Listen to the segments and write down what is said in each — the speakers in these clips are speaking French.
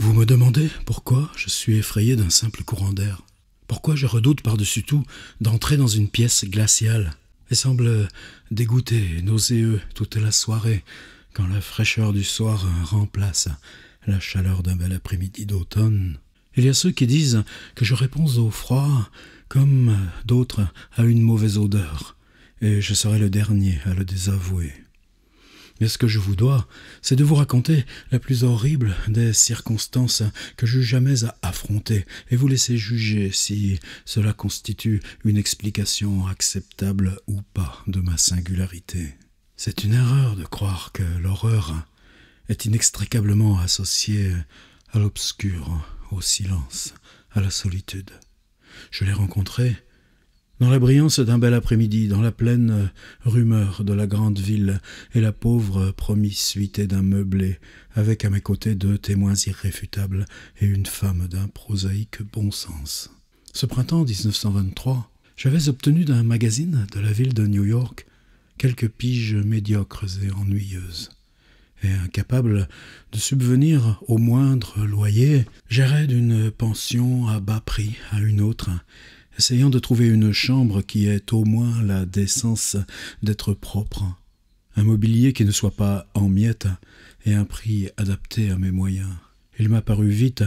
Vous me demandez pourquoi je suis effrayé d'un simple courant d'air? Pourquoi je redoute par-dessus tout d'entrer dans une pièce glaciale et semble dégoûté et nauséeux toute la soirée quand la fraîcheur du soir remplace la chaleur d'un bel après-midi d'automne? Il y a ceux qui disent que je réponds au froid comme d'autres à une mauvaise odeur, et je serai le dernier à le désavouer. Mais ce que je vous dois, c'est de vous raconter la plus horrible des circonstances que j'eus jamais à affronter et vous laisser juger si cela constitue une explication acceptable ou pas de ma singularité. C'est une erreur de croire que l'horreur est inextricablement associée à l'obscur, au silence, à la solitude. Je l'ai rencontré dans la brillance d'un bel après-midi, dans la pleine rumeur de la grande ville et la pauvre promiscuité d'un meublé, avec à mes côtés 2 témoins irréfutables et une femme d'un prosaïque bon sens. Ce printemps 1923, j'avais obtenu d'un magazine de la ville de New York quelques piges médiocres et ennuyeuses. Et incapable de subvenir au moindre loyer, j'errais d'une pension à bas prix à une autre, essayant de trouver une chambre qui ait au moins la décence d'être propre, un mobilier qui ne soit pas en miettes et un prix adapté à mes moyens. Il m'a paru vite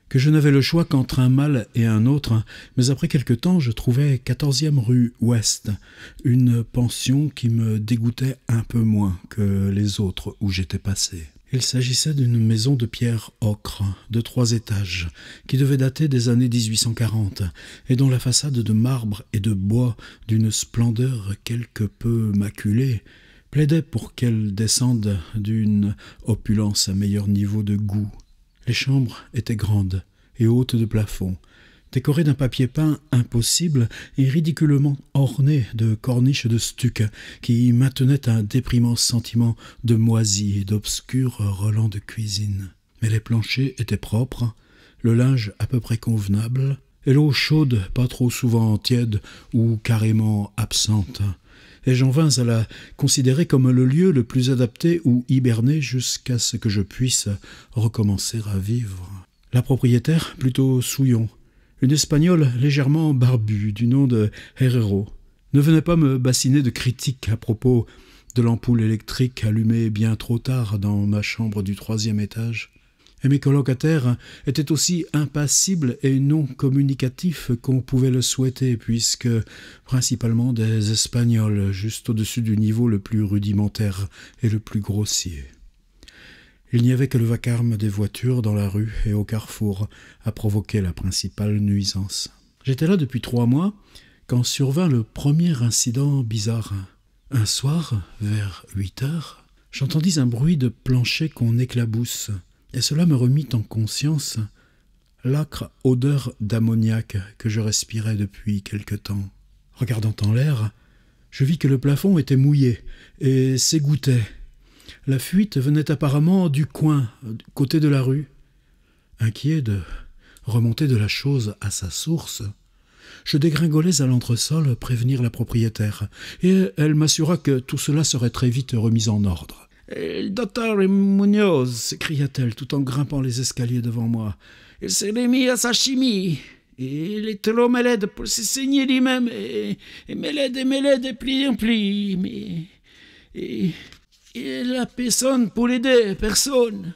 que je n'avais le choix qu'entre un mal et un autre, mais après quelque temps je trouvai 14e rue Ouest, une pension qui me dégoûtait un peu moins que les autres où j'étais passé. Il s'agissait d'une maison de pierre ocre, de 3 étages, qui devait dater des années 1840, et dont la façade de marbre et de bois, d'une splendeur quelque peu maculée, plaidait pour qu'elle descende d'une opulence à meilleur niveau de goût. Les chambres étaient grandes et hautes de plafond, décorées d'un papier peint impossible et ridiculement ornées de corniches de stuc qui maintenaient un déprimant sentiment de moisi et d'obscurs relents de cuisine. Mais les planchers étaient propres, le linge à peu près convenable, et l'eau chaude pas trop souvent tiède ou carrément absente. Et j'en vins à la considérer comme le lieu le plus adapté où hiberner jusqu'à ce que je puisse recommencer à vivre. La propriétaire, plutôt souillon, une Espagnole légèrement barbue du nom de Herrero, ne venait pas me bassiner de critiques à propos de l'ampoule électrique allumée bien trop tard dans ma chambre du 3e étage. Et mes colocataires étaient aussi impassibles et non communicatifs qu'on pouvait le souhaiter, puisque principalement des Espagnols, juste au-dessus du niveau le plus rudimentaire et le plus grossier. Il n'y avait que le vacarme des voitures dans la rue et au carrefour à provoquer la principale nuisance. J'étais là depuis 3 mois, quand survint le premier incident bizarre. Un soir, vers 8 heures, j'entendis un bruit de plancher qu'on éclabousse, et cela me remit en conscience l'âcre odeur d'ammoniac que je respirais depuis quelque temps. Regardant en l'air, je vis que le plafond était mouillé et s'égouttait. La fuite venait apparemment du coin, côté de la rue. Inquiet de remonter de la chose à sa source, je dégringolais à l'entresol prévenir la propriétaire, et elle m'assura que tout cela serait très vite remis en ordre. « Le docteur Munoz !» s'écria-t-elle tout en grimpant les escaliers devant moi. « Il s'est remis à sa chimie. Il est trop malade pour se saigner lui-même, et malade de pli en pli. Mais il n'a personne pour l'aider, personne.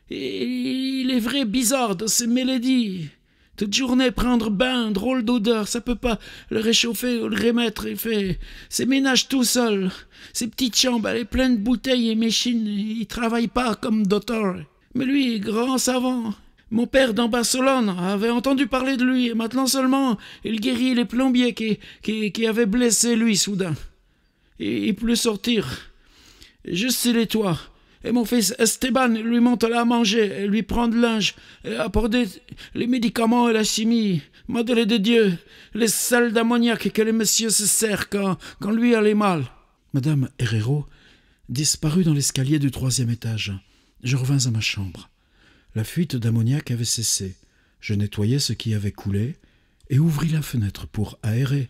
Et il est vrai bizarre dans ses maladies. Toute journée prendre bain, drôle d'odeur, ça peut pas le réchauffer ou le remettre. Il fait ses ménages tout seul. Ses petites chambres, elle est pleine de bouteilles et machines. Il travaille pas comme docteur. Mais lui, grand savant. Mon père dans Barcelone avait entendu parler de lui, et maintenant seulement il guérit les plombiers qui avaient blessé lui soudain. Et il peut sortir. Juste sur les toits. Et mon fils Esteban lui monte à manger, lui prend de linge, apporter les médicaments et la chimie. Madre de Dieu, les sels d'ammoniac que le monsieur se sert quand lui allait mal. Madame Herrero disparut dans l'escalier du 3e étage. Je revins à ma chambre. La fuite d'ammoniac avait cessé. Je nettoyai ce qui avait coulé et ouvris la fenêtre pour aérer,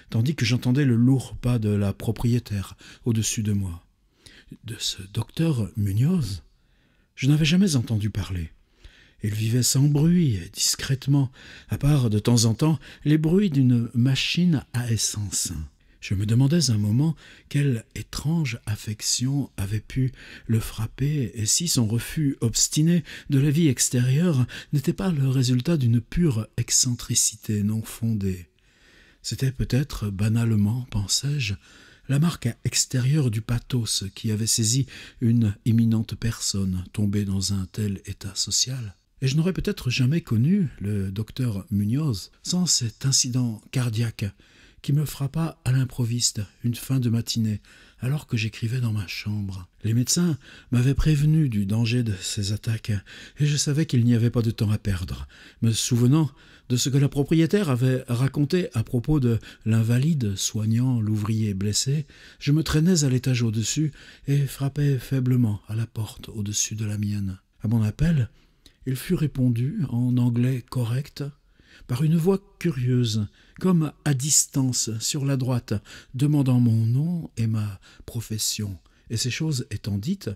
tandis que j'entendais le lourd pas de la propriétaire au-dessus de moi. De ce docteur Munoz, je n'avais jamais entendu parler, Il vivait sans bruit, discrètement, à part de temps en temps les bruits d'une machine à essence. Je me demandais un moment quelle étrange affection avait pu le frapper et si son refus obstiné de la vie extérieure n'était pas le résultat d'une pure excentricité non fondée. C'était peut-être banalement, pensais-je, la marque extérieure du pathos qui avait saisi une imminente personne tombée dans un tel état social. Et je n'aurais peut-être jamais connu le docteur Munoz sans cet incident cardiaque qui me frappa à l'improviste une fin de matinée, alors que j'écrivais dans ma chambre. Les médecins m'avaient prévenu du danger de ces attaques, et je savais qu'il n'y avait pas de temps à perdre. Me souvenant de ce que la propriétaire avait raconté à propos de l'invalide soignant l'ouvrier blessé, je me traînais à l'étage au-dessus et frappais faiblement à la porte au-dessus de la mienne. À mon appel, il fut répondu en anglais correct, par une voix curieuse, comme à distance sur la droite, demandant mon nom et ma profession. Et ces choses étant dites,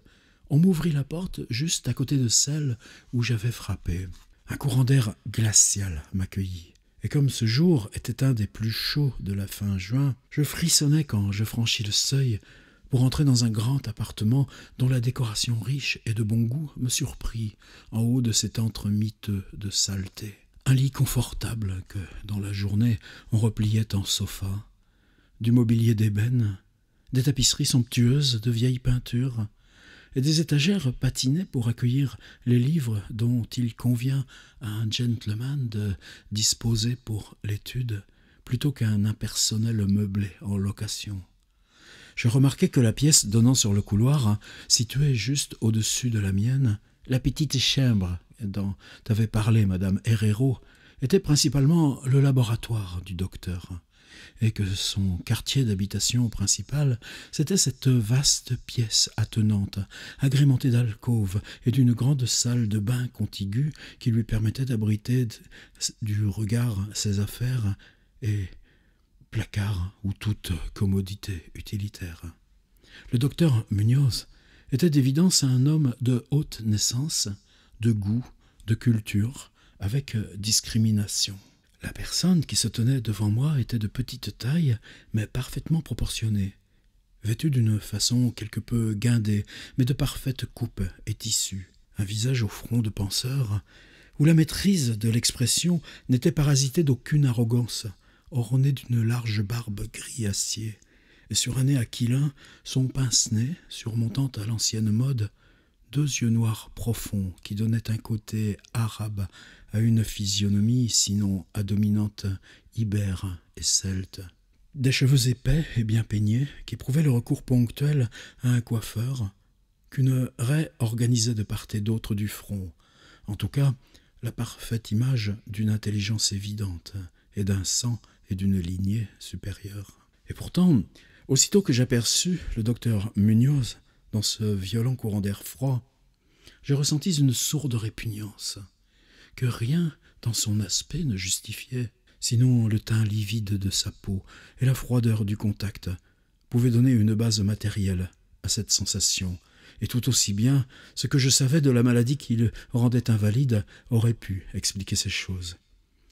on m'ouvrit la porte juste à côté de celle où j'avais frappé. Un courant d'air glacial m'accueillit. Et comme ce jour était un des plus chauds de la fin juin, je frissonnais quand je franchis le seuil pour entrer dans un grand appartement dont la décoration riche et de bon goût me surprit en haut de cet antre miteux de saleté. Un lit confortable que, dans la journée, on repliait en sofa, du mobilier d'ébène, des tapisseries somptueuses de vieilles peintures, et des étagères patinées pour accueillir les livres dont il convient à un gentleman de disposer pour l'étude, plutôt qu'un impersonnel meublé en location. Je remarquai que la pièce donnant sur le couloir, située juste au-dessus de la mienne, la petite chambre dont avait parlé Madame Herrero, était principalement le laboratoire du docteur, et que son quartier d'habitation principal, c'était cette vaste pièce attenante, agrémentée d'alcôves et d'une grande salle de bain contiguë qui lui permettait d'abriter du regard ses affaires et placard ou toute commodité utilitaire. Le docteur Munoz était d'évidence un homme de haute naissance, de goût, de culture, avec discrimination. La personne qui se tenait devant moi était de petite taille, mais parfaitement proportionnée, vêtue d'une façon quelque peu guindée, mais de parfaite coupe et tissu, un visage au front de penseur, où la maîtrise de l'expression n'était parasitée d'aucune arrogance, ornée d'une large barbe gris acier, et sur un nez aquilin, son pince-nez, surmontant à l'ancienne mode, 2 yeux noirs profonds qui donnaient un côté arabe à une physionomie sinon à dominante ibère et celte. Des cheveux épais et bien peignés qui prouvaient le recours ponctuel à un coiffeur qu'une raie organisait de part et d'autre du front. En tout cas, la parfaite image d'une intelligence évidente et d'un sang et d'une lignée supérieure. Et pourtant, aussitôt que j'aperçus le docteur Munoz dans ce violent courant d'air froid, je ressentis une sourde répugnance, que rien dans son aspect ne justifiait, sinon le teint livide de sa peau et la froideur du contact pouvaient donner une base matérielle à cette sensation, et tout aussi bien ce que je savais de la maladie qui le rendait invalide aurait pu expliquer ces choses.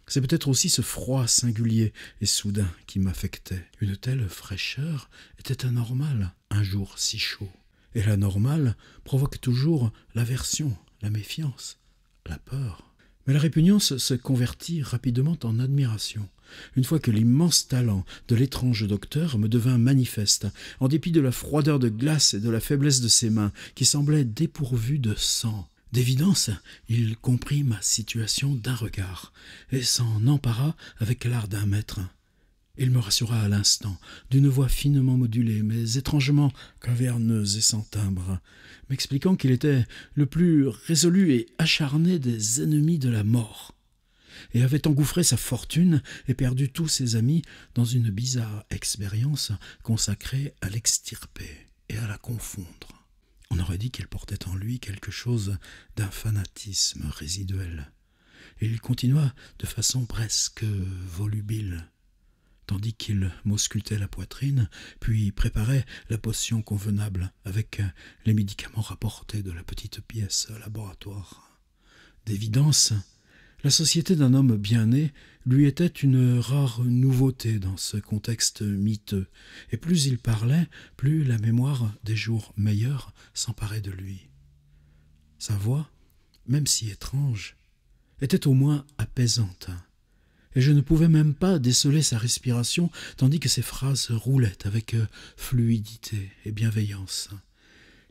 C'est peut-être aussi ce froid singulier et soudain qui m'affectait. Une telle fraîcheur était anormale un jour si chaud. Et l'anormal provoque toujours l'aversion, la méfiance, la peur. Mais la répugnance se convertit rapidement en admiration, une fois que l'immense talent de l'étrange docteur me devint manifeste, en dépit de la froideur de glace et de la faiblesse de ses mains, qui semblaient dépourvues de sang. D'évidence, il comprit ma situation d'un regard, et s'en empara avec l'art d'un maître. Il me rassura à l'instant, d'une voix finement modulée, mais étrangement caverneuse et sans timbre, m'expliquant qu'il était le plus résolu et acharné des ennemis de la mort, et avait engouffré sa fortune et perdu tous ses amis dans une bizarre expérience consacrée à l'extirper et à la confondre. On aurait dit qu'il portait en lui quelque chose d'un fanatisme résiduel, et il continua de façon presque volubile, tandis qu'il m'auscultait la poitrine, puis préparait la potion convenable avec les médicaments rapportés de la petite pièce laboratoire. D'évidence, la société d'un homme bien né lui était une rare nouveauté dans ce contexte miteux, et plus il parlait, plus la mémoire des jours meilleurs s'emparait de lui. Sa voix, même si étrange, était au moins apaisante, et je ne pouvais même pas déceler sa respiration, tandis que ses phrases roulaient avec fluidité et bienveillance.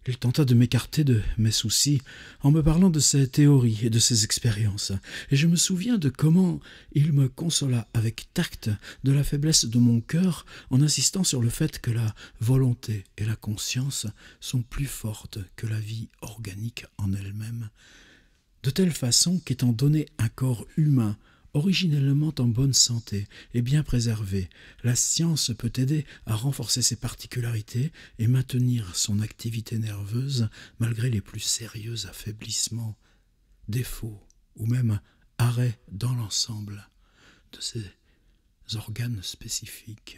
Il tenta de m'écarter de mes soucis en me parlant de ses théories et de ses expériences, et je me souviens de comment il me consola avec tact de la faiblesse de mon cœur en insistant sur le fait que la volonté et la conscience sont plus fortes que la vie organique en elle-même, de telle façon qu'étant donné un corps humain originellement en bonne santé et bien préservé, la science peut aider à renforcer ses particularités et maintenir son activité nerveuse malgré les plus sérieux affaiblissements, défauts ou même arrêts dans l'ensemble de ses organes spécifiques.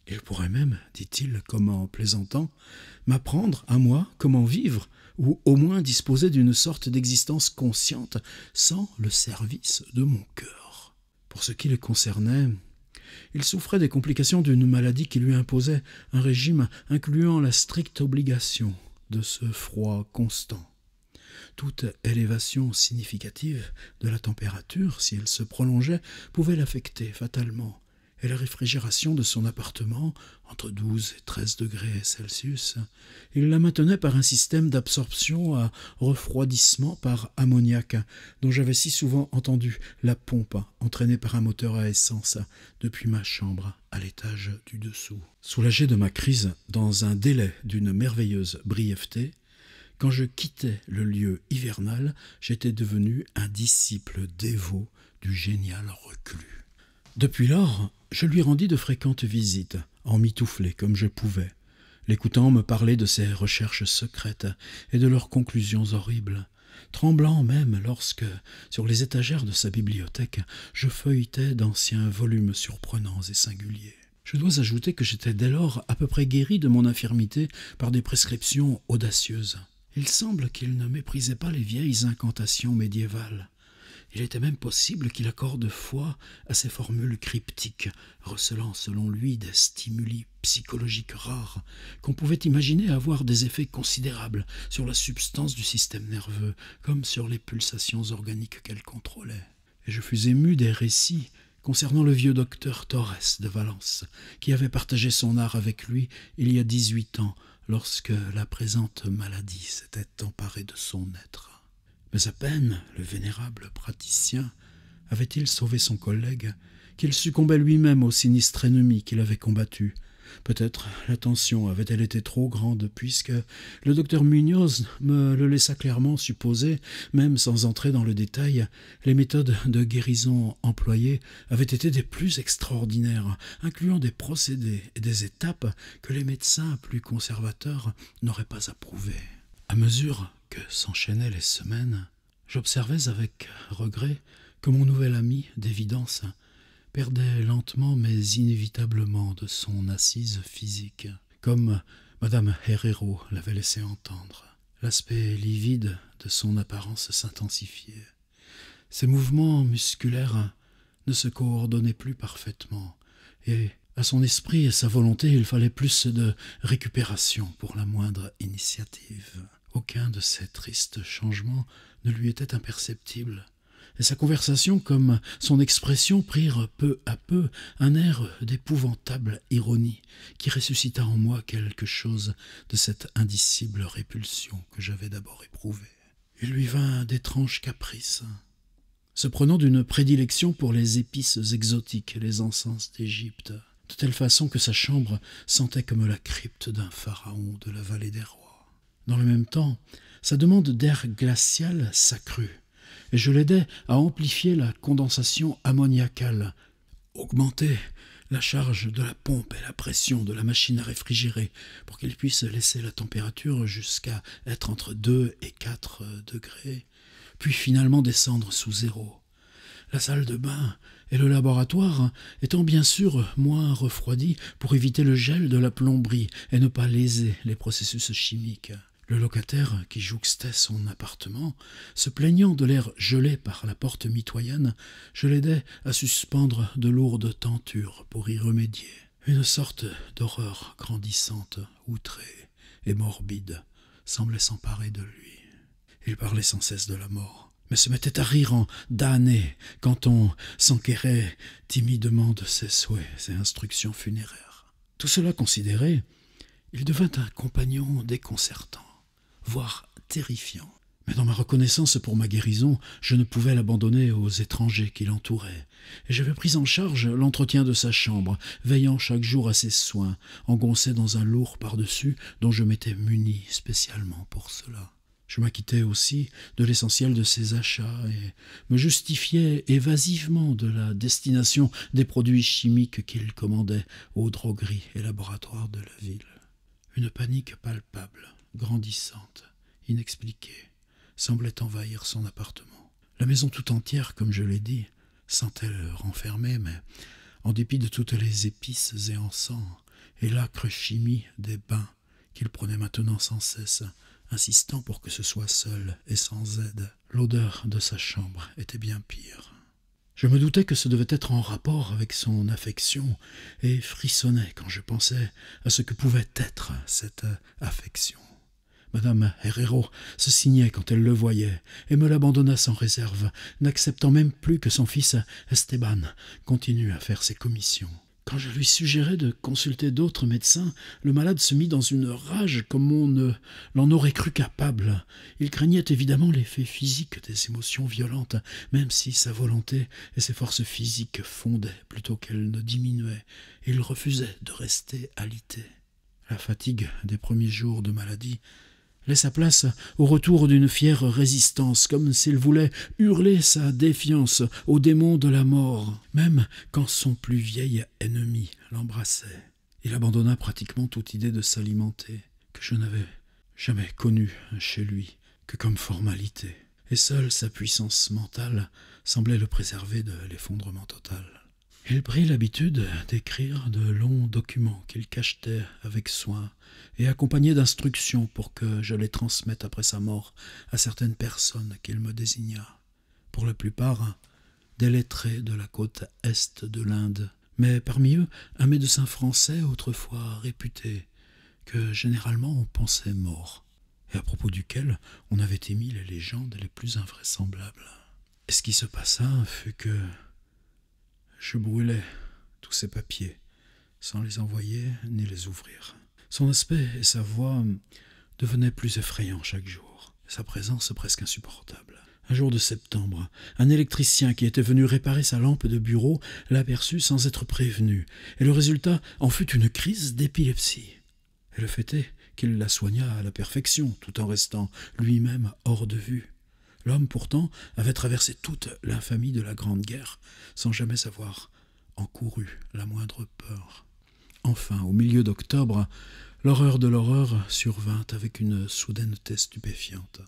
Il pourrait même, dit-il, comme en plaisantant, m'apprendre à moi comment vivre, ou au moins disposer d'une sorte d'existence consciente sans le service de mon cœur. Pour ce qui le concernait, il souffrait des complications d'une maladie qui lui imposait un régime incluant la stricte obligation de ce froid constant. Toute élévation significative de la température, si elle se prolongeait, pouvait l'affecter fatalement, et la réfrigération de son appartement, entre 12 et 13 degrés Celsius, il la maintenait par un système d'absorption à refroidissement par ammoniac, dont j'avais si souvent entendu la pompe entraînée par un moteur à essence depuis ma chambre à l'étage du dessous. Soulagé de ma crise dans un délai d'une merveilleuse brièveté, quand je quittais le lieu hivernal, j'étais devenu un disciple dévot du génial reclus. Depuis lors, je lui rendis de fréquentes visites, emmitouflé comme je pouvais, l'écoutant me parler de ses recherches secrètes et de leurs conclusions horribles, tremblant même lorsque, sur les étagères de sa bibliothèque, je feuilletais d'anciens volumes surprenants et singuliers. Je dois ajouter que j'étais dès lors à peu près guéri de mon infirmité par des prescriptions audacieuses. Il semble qu'il ne méprisait pas les vieilles incantations médiévales. Il était même possible qu'il accorde foi à ces formules cryptiques, recelant selon lui des stimuli psychologiques rares, qu'on pouvait imaginer avoir des effets considérables sur la substance du système nerveux, comme sur les pulsations organiques qu'elle contrôlait. Et je fus ému des récits concernant le vieux docteur Torres de Valence, qui avait partagé son art avec lui il y a 18 ans, lorsque la présente maladie s'était emparée de son être. Mais à peine le vénérable praticien avait-il sauvé son collègue qu'il succombait lui-même au sinistre ennemi qu'il avait combattu. Peut-être la tension avait-elle été trop grande, puisque le docteur Munoz me le laissa clairement supposer, même sans entrer dans le détail, les méthodes de guérison employées avaient été des plus extraordinaires, incluant des procédés et des étapes que les médecins plus conservateurs n'auraient pas approuvées. À mesure que s'enchaînaient les semaines, j'observais avec regret que mon nouvel ami, d'évidence, perdait lentement mais inévitablement de son assise physique, comme Madame Herrero l'avait laissé entendre. L'aspect livide de son apparence s'intensifiait. Ses mouvements musculaires ne se coordonnaient plus parfaitement, et à son esprit et sa volonté il fallait plus de récupération pour la moindre initiative. Aucun de ces tristes changements ne lui était imperceptible, et sa conversation comme son expression prirent peu à peu un air d'épouvantable ironie qui ressuscita en moi quelque chose de cette indicible répulsion que j'avais d'abord éprouvée. Il lui vint d'étranges caprices, se prenant d'une prédilection pour les épices exotiques et les encens d'Égypte, de telle façon que sa chambre sentait comme la crypte d'un pharaon de la vallée des rois. Dans le même temps, sa demande d'air glacial s'accrut, et je l'aidai à amplifier la condensation ammoniacale, augmenter la charge de la pompe et la pression de la machine à réfrigérer pour qu'il puisse laisser la température jusqu'à être entre 2 et 4 degrés, puis finalement descendre sous 0. La salle de bain et le laboratoire étant bien sûr moins refroidis pour éviter le gel de la plomberie et ne pas léser les processus chimiques. Le locataire, qui jouxtait son appartement, se plaignant de l'air gelé par la porte mitoyenne, je l'aidai à suspendre de lourdes tentures pour y remédier. Une sorte d'horreur grandissante, outrée et morbide semblait s'emparer de lui. Il parlait sans cesse de la mort, mais se mettait à rire en damné quand on s'enquérait timidement de ses souhaits et instructions funéraires. Tout cela considéré, il devint un compagnon déconcertant, voire terrifiant. Mais dans ma reconnaissance pour ma guérison, je ne pouvais l'abandonner aux étrangers qui l'entouraient, et j'avais pris en charge l'entretien de sa chambre, veillant chaque jour à ses soins, engoncé dans un lourd par-dessus dont je m'étais muni spécialement pour cela. Je m'acquittais aussi de l'essentiel de ses achats et me justifiais évasivement de la destination des produits chimiques qu'il commandait aux drogueries et laboratoires de la ville. Une panique palpable, grandissante, inexpliquée, semblait envahir son appartement. La maison tout entière, comme je l'ai dit, sentait-elle renfermée, mais en dépit de toutes les épices et encens et l'âcre chimie des bains qu'il prenait maintenant sans cesse, insistant pour que ce soit seul et sans aide, l'odeur de sa chambre était bien pire. Je me doutais que ce devait être en rapport avec son affection et frissonnais quand je pensais à ce que pouvait être cette affection. Madame Herrero se signait quand elle le voyait et me l'abandonna sans réserve, n'acceptant même plus que son fils Esteban continue à faire ses commissions. Quand je lui suggérais de consulter d'autres médecins, le malade se mit dans une rage comme on ne l'en aurait cru capable. Il craignait évidemment l'effet physique des émotions violentes, même si sa volonté et ses forces physiques fondaient plutôt qu'elles ne diminuaient, et il refusait de rester alité. La fatigue des premiers jours de maladie laissa place au retour d'une fière résistance, comme s'il voulait hurler sa défiance aux démons de la mort, même quand son plus vieil ennemi l'embrassait. Il abandonna pratiquement toute idée de s'alimenter, que je n'avais jamais connue chez lui que comme formalité, et seule sa puissance mentale semblait le préserver de l'effondrement total. Il prit l'habitude d'écrire de longs documents qu'il cachetait avec soin et accompagnait d'instructions pour que je les transmette après sa mort à certaines personnes qu'il me désigna. Pour la plupart, des lettrés de la côte est de l'Inde, mais parmi eux un médecin français autrefois réputé, que généralement on pensait mort, et à propos duquel on avait émis les légendes les plus invraisemblables. Et ce qui se passa fut que je brûlais tous ces papiers, sans les envoyer ni les ouvrir. Son aspect et sa voix devenaient plus effrayants chaque jour, sa présence presque insupportable. Un jour de septembre, un électricien qui était venu réparer sa lampe de bureau l'aperçut sans être prévenu, et le résultat en fut une crise d'épilepsie. Et le fait est qu'il la soigna à la perfection, tout en restant lui-même hors de vue. L'homme, pourtant, avait traversé toute l'infamie de la Grande Guerre, sans jamais avoir encouru la moindre peur. Enfin, au milieu d'octobre, l'horreur de l'horreur survint avec une soudaineté stupéfiante.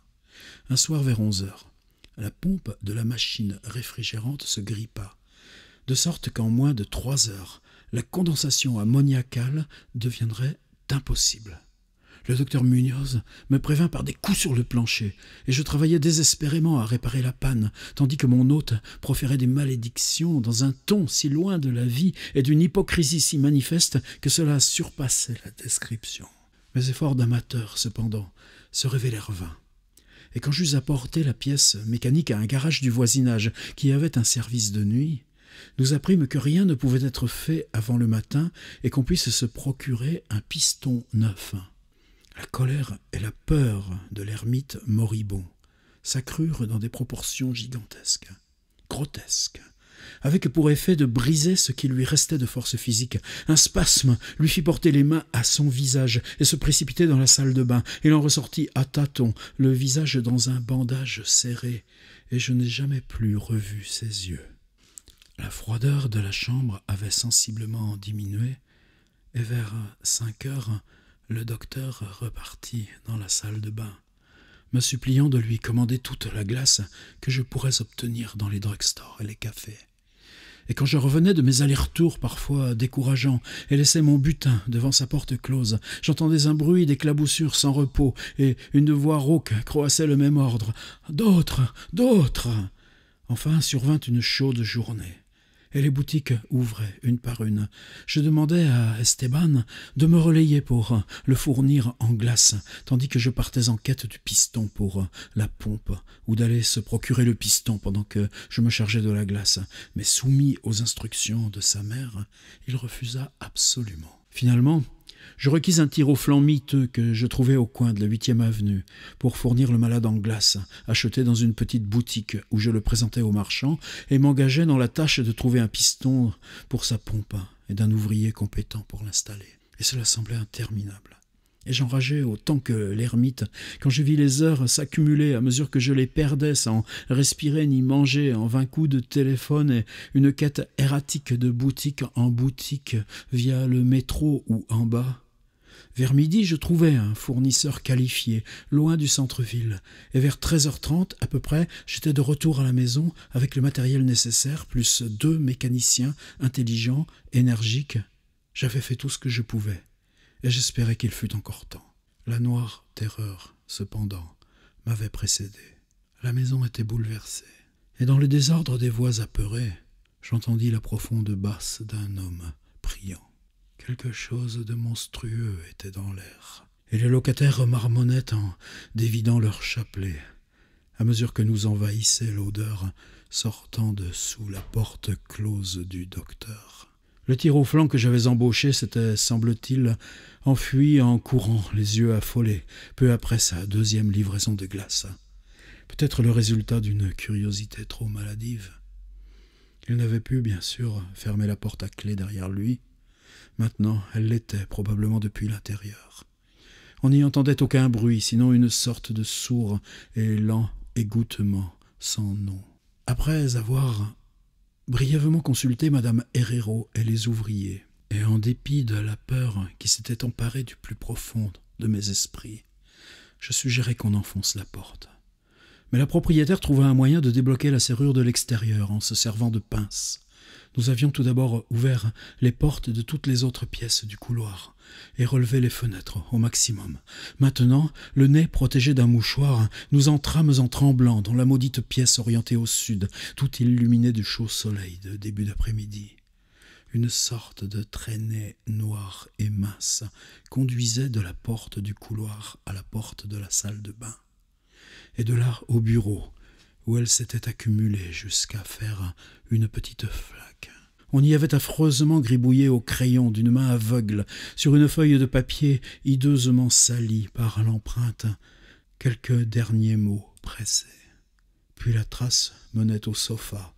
Un soir vers 11 heures, la pompe de la machine réfrigérante se grippa, de sorte qu'en moins de 3 heures, la condensation ammoniacale deviendrait impossible. Le docteur Munoz me prévint par des coups sur le plancher, et je travaillais désespérément à réparer la panne, tandis que mon hôte proférait des malédictions dans un ton si loin de la vie et d'une hypocrisie si manifeste que cela surpassait la description. Mes efforts d'amateur, cependant, se révélèrent vains. Et quand j'eus apporté la pièce mécanique à un garage du voisinage qui avait un service de nuit, nous apprîmes que rien ne pouvait être fait avant le matin et qu'on puisse se procurer un piston neuf. La colère et la peur de l'ermite moribond s'accrurent dans des proportions gigantesques, grotesques, avec pour effet de briser ce qui lui restait de force physique. Un spasme lui fit porter les mains à son visage et se précipiter dans la salle de bain. Il en ressortit à tâtons, le visage dans un bandage serré, et je n'ai jamais plus revu ses yeux. La froideur de la chambre avait sensiblement diminué, et vers 5 heures, le docteur repartit dans la salle de bain, me suppliant de lui commander toute la glace que je pourrais obtenir dans les drugstores et les cafés. Et quand je revenais de mes allers-retours parfois décourageants et laissais mon butin devant sa porte close, j'entendais un bruit d'éclaboussures sans repos et une voix rauque croassait le même ordre. « D'autres, d'autres !» Enfin survint une chaude journée, et les boutiques ouvraient une par une. Je demandais à Esteban de me relayer pour le fournir en glace, tandis que je partais en quête du piston pour la pompe, ou d'aller se procurer le piston pendant que je me chargeais de la glace. Mais soumis aux instructions de sa mère, il refusa absolument. Finalement, je requis un tir au flanc miteux que je trouvais au coin de la 8e avenue pour fournir le malade en glace, acheté dans une petite boutique où je le présentais au marchand et m'engageais dans la tâche de trouver un piston pour sa pompe et d'un ouvrier compétent pour l'installer. Et cela semblait interminable. Et j'enrageais autant que l'ermite quand je vis les heures s'accumuler à mesure que je les perdais sans respirer ni manger en 20 coups de téléphone et une quête erratique de boutique en boutique via le métro ou en bas. Vers midi, je trouvais un fournisseur qualifié, loin du centre-ville, et vers 13h30 à peu près, j'étais de retour à la maison avec le matériel nécessaire, plus 2 mécaniciens intelligents, énergiques. J'avais fait tout ce que je pouvais. Et j'espérais qu'il fût encore temps. La noire terreur, cependant, m'avait précédé. La maison était bouleversée, et dans le désordre des voix apeurées, j'entendis la profonde basse d'un homme priant. Quelque chose de monstrueux était dans l'air, et les locataires marmonnaient en dévidant leur chapelet, à mesure que nous envahissait l'odeur sortant de sous la porte close du docteur. Le tir au flanc que j'avais embauché s'était, semble-t-il, enfui en courant, les yeux affolés, peu après sa 2e livraison de glace. Peut-être le résultat d'une curiosité trop maladive. Il n'avait pu, bien sûr, fermer la porte à clé derrière lui. Maintenant, elle l'était, probablement depuis l'intérieur. On n'y entendait aucun bruit, sinon une sorte de sourd et lent égouttement sans nom. Après avoir brièvement consulté Madame Herrero et les ouvriers, et en dépit de la peur qui s'était emparée du plus profond de mes esprits, je suggérai qu'on enfonce la porte. Mais la propriétaire trouva un moyen de débloquer la serrure de l'extérieur en se servant de pinces. Nous avions tout d'abord ouvert les portes de toutes les autres pièces du couloir et relevé les fenêtres au maximum. Maintenant, le nez protégé d'un mouchoir, nous entrâmes en tremblant dans la maudite pièce orientée au sud, toute illuminée du chaud soleil de début d'après-midi. Une sorte de traînée noire et mince conduisait de la porte du couloir à la porte de la salle de bain, et de là au bureau, où elle s'était accumulée jusqu'à faire une petite flaque. On y avait affreusement gribouillé au crayon d'une main aveugle, sur une feuille de papier hideusement salie par l'empreinte, quelques derniers mots pressés. Puis la trace menait au sofa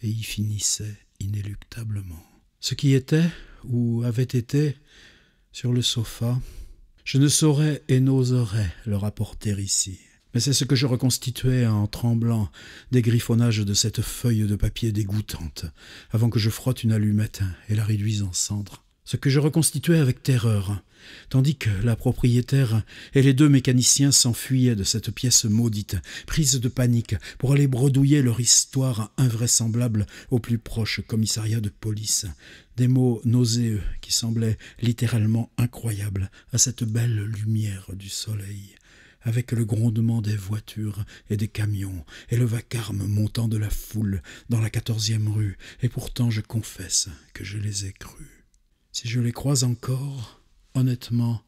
et y finissait inéluctablement. Ce qui était, ou avait été, sur le sofa, je ne saurais et n'oserais le rapporter ici. Mais c'est ce que je reconstituais en tremblant des griffonnages de cette feuille de papier dégoûtante, avant que je frotte une allumette et la réduise en cendres. Ce que je reconstituais avec terreur, tandis que la propriétaire et les 2 mécaniciens s'enfuyaient de cette pièce maudite, prise de panique, pour aller bredouiller leur histoire invraisemblable au plus proche commissariat de police. Des mots nauséeux qui semblaient littéralement incroyables à cette belle lumière du soleil, avec le grondement des voitures et des camions, et le vacarme montant de la foule dans la 14e rue, et pourtant je confesse que je les ai crus. Si je les crois encore, honnêtement,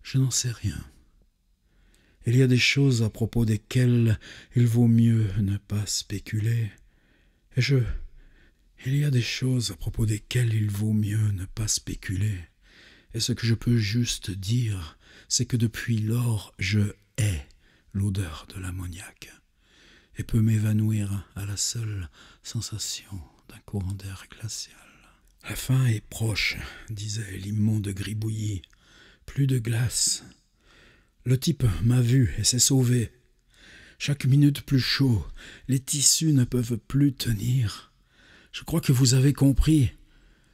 je n'en sais rien. Il y a des choses à propos desquelles il vaut mieux ne pas spéculer, il y a des choses à propos desquelles il vaut mieux ne pas spéculer, et ce que je peux juste dire, c'est que depuis lors je hais l'odeur de l'ammoniac, et peux m'évanouir à la seule sensation d'un courant d'air glacial. La fin est proche, disait l'immonde gribouillis. Plus de glace. Le type m'a vu et s'est sauvé. Chaque minute plus chaud, les tissus ne peuvent plus tenir. Je crois que vous avez compris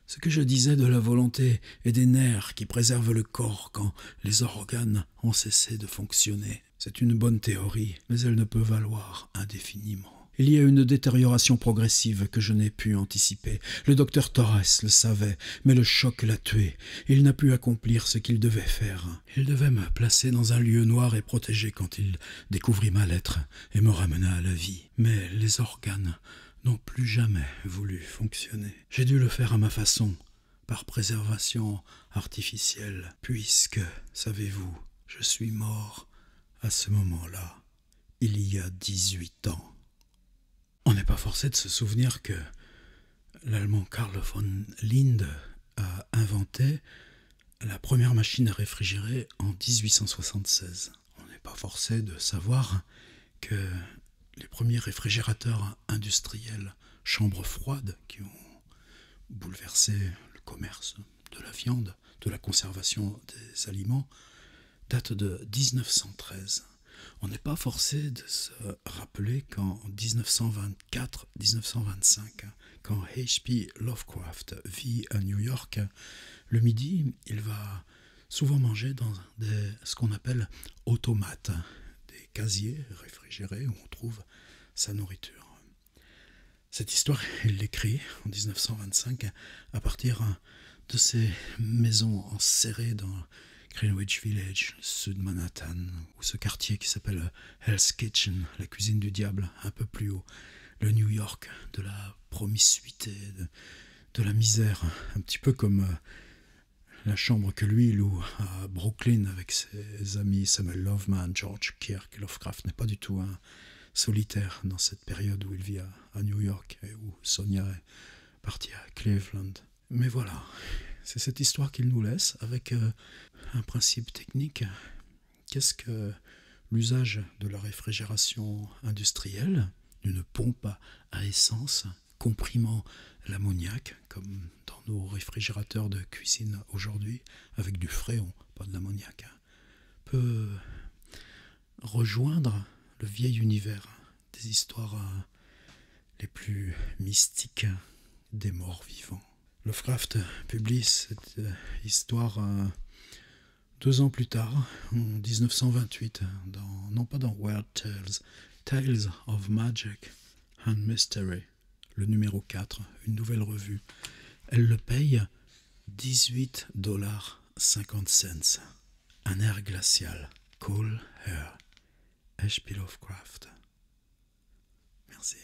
ce que je disais de la volonté et des nerfs qui préservent le corps quand les organes ont cessé de fonctionner. C'est une bonne théorie, mais elle ne peut valoir indéfiniment. Il y a une détérioration progressive que je n'ai pu anticiper. Le docteur Torres le savait, mais le choc l'a tué. Il n'a pu accomplir ce qu'il devait faire. Il devait me placer dans un lieu noir et protégé quand il découvrit ma lettre et me ramena à la vie. Mais les organes n'ont plus jamais voulu fonctionner. J'ai dû le faire à ma façon, par préservation artificielle, puisque, savez-vous, je suis mort à ce moment-là, il y a 18 ans. On n'est pas forcé de se souvenir que l'Allemand Karl von Linde a inventé la première machine à réfrigérer en 1876. On n'est pas forcé de savoir que les premiers réfrigérateurs industriels, chambres froides, qui ont bouleversé le commerce de la viande, de la conservation des aliments, datent de 1913. On n'est pas forcé de se rappeler qu'en 1924-1925, quand H.P. Lovecraft vit à New York, le midi, il va souvent manger dans ce qu'on appelle automates, des casiers réfrigérés où on trouve sa nourriture. Cette histoire, il l'écrit en 1925 à partir de ces maisons enserrées dans Greenwich Village, sud Manhattan, ou ce quartier qui s'appelle Hell's Kitchen, la cuisine du diable, un peu plus haut, le New York de la promiscuité, de la misère, un petit peu comme la chambre que lui loue à Brooklyn avec ses amis Samuel Loveman, George Kirk. Lovecraft n'est pas du tout un solitaire dans cette période où il vit à New York et où Sonia est partie à Cleveland. Mais voilà, c'est cette histoire qu'il nous laisse avec un principe technique. Qu'est-ce que l'usage de la réfrigération industrielle, d'une pompe à essence comprimant l'ammoniac, comme dans nos réfrigérateurs de cuisine aujourd'hui, avec du fréon, pas de l'ammoniac, peut rejoindre le vieil univers des histoires les plus mystiques des morts vivants. Lovecraft publie cette histoire 2 ans plus tard, en 1928, non pas dans Weird Tales, Tales of Magic and Mystery, le numéro 4, une nouvelle revue. Elle le paye 18,50 $. Un air glacial. Cool Air. H.P. Lovecraft. Merci.